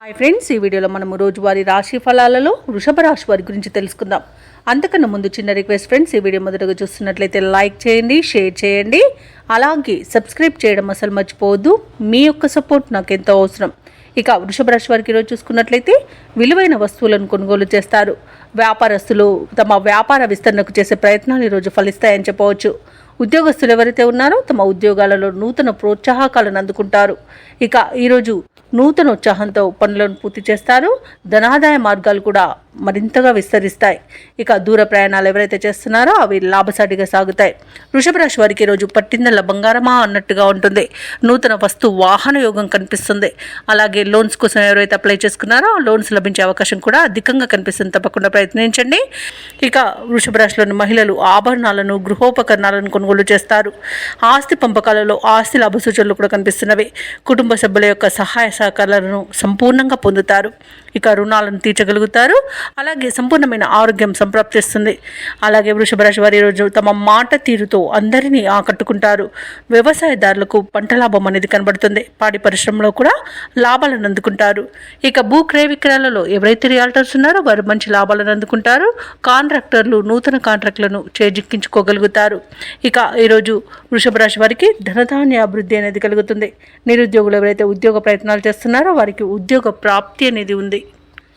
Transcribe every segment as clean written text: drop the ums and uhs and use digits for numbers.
Hi friends, ఈ వీడియోలో మనము రోజువారీ రాశి ఫలాలలో వృషభ రాశి వారి గురించి తెలుసుకుందాం. అంతకన్నా ముందు చిన్న రిక్వెస్ట్ ఫ్రెండ్స్, ఈ వీడియో మొదటగా చూస్తున్నట్లయితే లైక్ చేయండి, షేర్ చేయండి, అలాగే సబ్స్క్రైబ్ చేయడం అసలు మర్చిపోవద్దు. మీ యొక్క సపోర్ట్ నాకు ఎంతో అవసరం. ఇక వృషభ రాశి వారికి ఈరోజు చూసుకున్నట్లయితే విలువైన వస్తువులను కొనుగోలు చేస్తారు. వ్యాపారస్తులు తమ వ్యాపార విస్తరణకు చేసే ప్రయత్నాలు ఈరోజు ఫలిస్తాయని చెప్పవచ్చు. ఉద్యోగస్తులు ఎవరైతే ఉన్నారో తమ ఉద్యోగాలలో నూతన ప్రోత్సాహకాలను అందుకుంటారు. ఇక ఈరోజు నూతన ఉత్సాహంతో పనులను పూర్తి చేస్తారు. ధనాదాయ మార్గాలు కూడా మరింతగా విస్తరిస్తాయి. ఇక దూర ప్రయాణాలు ఎవరైతే చేస్తున్నారో అవి లాభసాటిగా సాగుతాయి. వృషభ రాశి వారికి ఈరోజు పట్టిందల బంగారమా అన్నట్టుగా ఉంటుంది. నూతన వస్తు వాహన యోగం కనిపిస్తుంది. అలాగే లోన్స్ కోసం ఎవరైతే అప్లై చేసుకున్నారో ఆ లోన్స్ లభించే అవకాశం కూడా అధికంగా కనిపిస్తుంది. తప్పకుండా ప్రయత్నించండి. ఇక వృషభ రాశిలోని మహిళలు ఆభరణాలను, గృహోపకరణాలను కొనుగోలు చేస్తారు. ఆస్తి పంపకాలలో ఆస్తి లాభ సూచనలు కూడా కనిపిస్తున్నవి. కుటుంబ సభ్యుల యొక్క సహాయ సహకారాలను సంపూర్ణంగా పొందుతారు. ఇక రుణాలను తీర్చగలుగుతారు. అలాగే సంపూర్ణమైన ఆరోగ్యం సంప్రాప్తిస్తుంది. అలాగే వృషభ రాశి వారి రోజు తమ మాట తీరుతో అందరినీ ఆకట్టుకుంటారు. వ్యవసాయదారులకు పంట లాభం అనేది కనబడుతుంది. పాడి పరిశ్రమలో కూడా లాభాలను అందుకుంటారు. ఇక భూ క్రయ విక్రయాలలో ఎవరైతే రియాల్టర్స్ ఉన్నారో వారు మంచి లాభాలను అందుకుంటారు. కాంట్రాక్టర్లు నూతన కాంట్రాక్టులను చేజిక్కించుకోగలుగుతారు. ఇక ఈరోజు వృషభ రాశి వారికి ధనధాన్య అభివృద్ధి అనేది కలుగుతుంది. నిరుద్యోగులు ఎవరైతే ఉద్యోగ ప్రయత్నాలు చేస్తున్నారో వారికి ఉద్యోగ ప్రాప్తి అనేది ఉంది.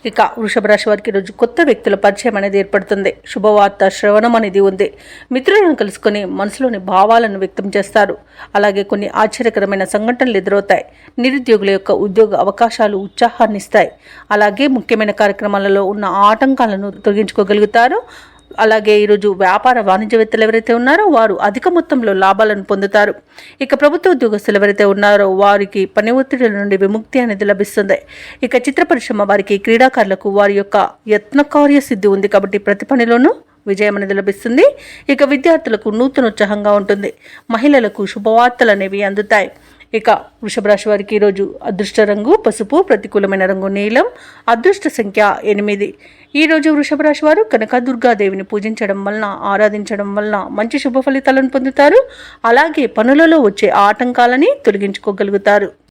ఇక వృషభ రాశి వారికి ఈరోజు కొత్త వ్యక్తుల పరిచయం అనేది ఏర్పడుతుంది. శుభవార్త శ్రవణం అనేది ఉంది. మిత్రులను కలుసుకొని మనసులోని భావాలను వ్యక్తం చేస్తారు. అలాగే కొన్ని ఆశ్చర్యకరమైన సంఘటనలు ఎదురవుతాయి. నిరుద్యోగుల యొక్క ఉద్యోగ అవకాశాలు ఉత్సాహాన్ని ఇస్తాయి. అలాగే ముఖ్యమైన కార్యక్రమాలలో ఉన్న ఆటంకాలను తొలగించుకోగలుగుతారు. అలాగే ఈరోజు వ్యాపార వాణిజ్యవేత్తలు ఎవరైతే ఉన్నారో వారు అధిక మొత్తంలో లాభాలను పొందుతారు. ఇక ప్రభుత్వ ఉద్యోగస్తులు ఎవరైతే ఉన్నారో వారికి పని ఒత్తిడి నుండి విముక్తి అనేది లభిస్తుంది. ఇక చిత్ర పరిశ్రమ వారికి, క్రీడాకారులకు వారి యొక్క యత్నకార్య సిద్ధి ఉంది కాబట్టి ప్రతి పనిలోనూ విజయం అనేది లభిస్తుంది. ఇక విద్యార్థులకు నూతన ఉత్సాహంగా ఉంటుంది. మహిళలకు శుభవార్తలు అనేవి అందుతాయి. ఇక వృషభ రాశి వారికి ఈరోజు అదృష్ట రంగు పసుపు, ప్రతికూలమైన రంగు నీలం, అదృష్ట సంఖ్య 8. ఈరోజు వృషభ రాశి వారు కనకదుర్గాదేవిని పూజించడం వలన, ఆరాధించడం వలన మంచి శుభ ఫలితాలను పొందుతారు. అలాగే పనులలో వచ్చే ఆటంకాలని తొలగించుకోగలుగుతారు.